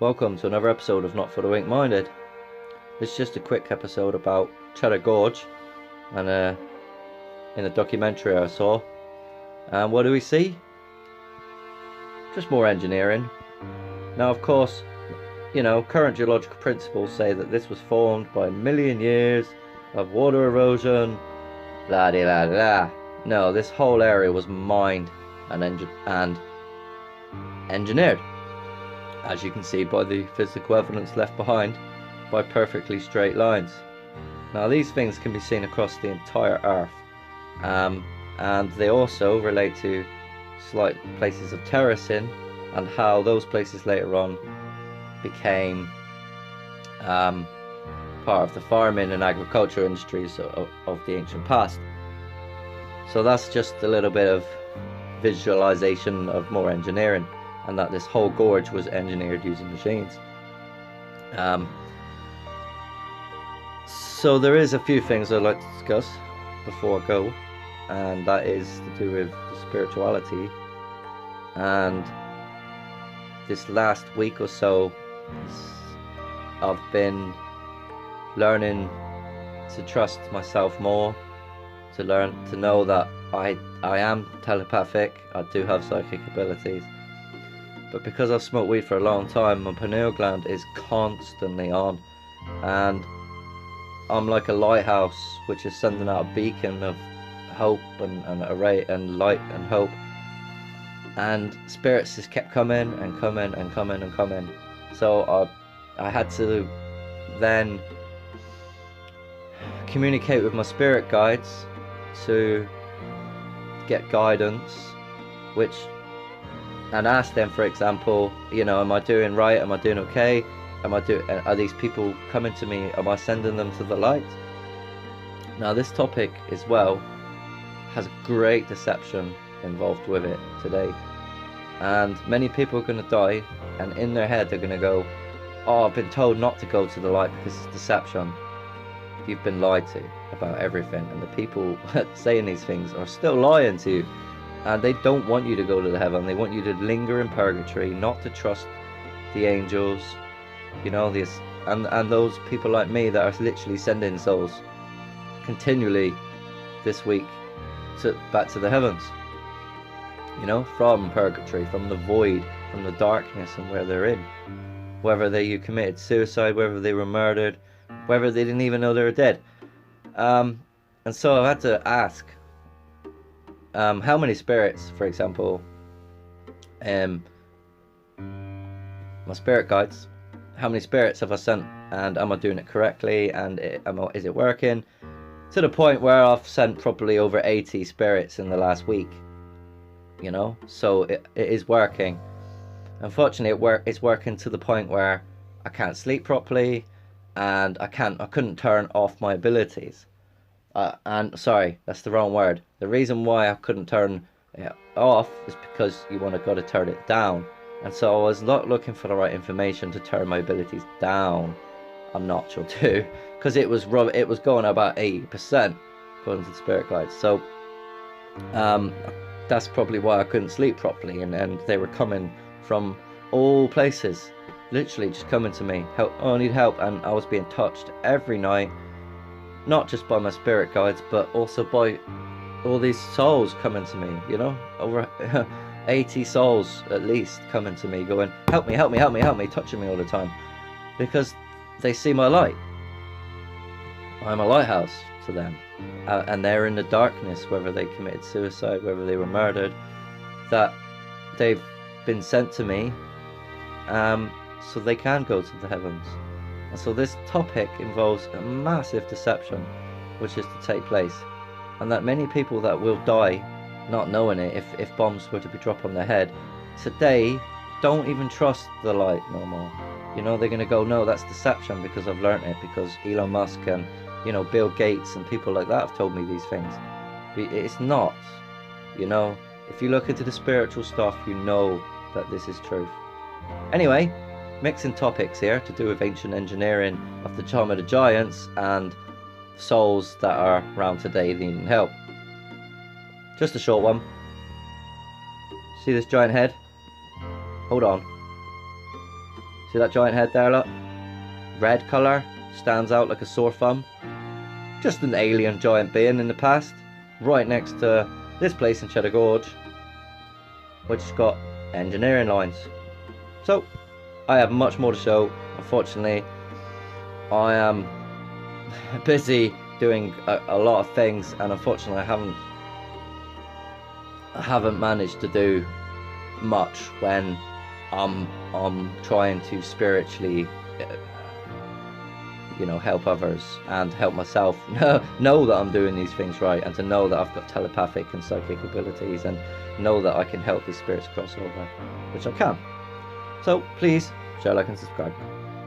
Welcome to another episode of Not for the Weak-Minded. This is just a quick episode about Cheddar Gorge and in a documentary I saw. And what do we see? Just more engineering. Now, of course, current geological principles say that this was formed by a million years of water erosion, blah de blah blah. No, this whole area was mined and engineered, as you can see by the physical evidence left behind by perfectly straight lines. Now, these things can be seen across the entire earth, and they also relate to slight places of terracing and how those places later on became part of the farming and agriculture industries of the ancient past. So that's just a little bit of visualization of more engineering, and that this whole gorge was engineered using machines. So there is a few things I'd like to discuss before I go, and that is to do with the spirituality. And this last week or so, I've been learning to trust myself more, to know that I am telepathic, I do have psychic abilities. But because I've smoked weed for a long time, my pineal gland is constantly on, and I'm like a lighthouse which is sending out a beacon of hope and a ray and light and hope, and spirits just kept coming and coming and coming and coming. So I had to then communicate with my spirit guides to get guidance, and ask them, for example, am I doing right? Am I doing okay? Are these people coming to me? Am I sending them to the light? Now, this topic as well has great deception involved with it today, and many people are going to die, and in their head they're going to go, oh, I've been told not to go to the light because it's deception. You've been lied to about everything, and the people saying these things are still lying to you. And they don't want you to go to the heaven. They want you to linger in purgatory, not to trust the angels, and those people like me that are literally sending souls continually this week back to the heavens, from purgatory, from the void, from the darkness, and where they're in, whether you committed suicide, whether they were murdered, whether they didn't even know they were dead. And so I had to ask, how many spirits, for example, my spirit guides, how many spirits have I sent, and am I doing it correctly, and is it working? To the point where I've sent probably over 80 spirits in the last week, so it is working. Unfortunately, it's working to the point where I can't sleep properly, and I couldn't turn off my abilities. And sorry, that's the wrong word. The reason why I couldn't turn it off is because you got to turn it down. And so I was not looking for the right information to turn my abilities down a notch or two, because it was going about 80% according to the spirit guides. So that's probably why I couldn't sleep properly, and they were coming from all places, literally just coming to me, help, oh, I need help. And I was being touched every night, not just by my spirit guides, but also by all these souls coming to me, over 80 souls at least coming to me going, help me, help me, help me, help me, touching me all the time, because they see my light. I'm a lighthouse to them, and they're in the darkness, whether they committed suicide, whether they were murdered, that they've been sent to me, so they can go to the heavens. And so this topic involves a massive deception which is to take place, and that many people that will die not knowing it, if bombs were to be dropped on their head today, don't even trust the light no more. They're going to go, no, that's deception, because I've learnt it, because Elon Musk and Bill Gates and people like that have told me these things. It's not. If you look into the spiritual stuff, you know that this is truth. Anyway, mixing topics here to do with ancient engineering of the time of the giants and souls that are around today needing help. Just a short one. See this giant head? Hold on. See that giant head there, look? Red colour, stands out like a sore thumb. Just an alien giant being in the past, right next to this place in Cheddar Gorge, which has got engineering lines. So, I have much more to show. Unfortunately, I am busy doing a lot of things, and unfortunately I haven't managed to do much when I'm trying to spiritually you know, help others and help myself know that I'm doing these things right, and to know that I've got telepathic and psychic abilities, and know that I can help these spirits cross over, which I can. So please share, like and subscribe.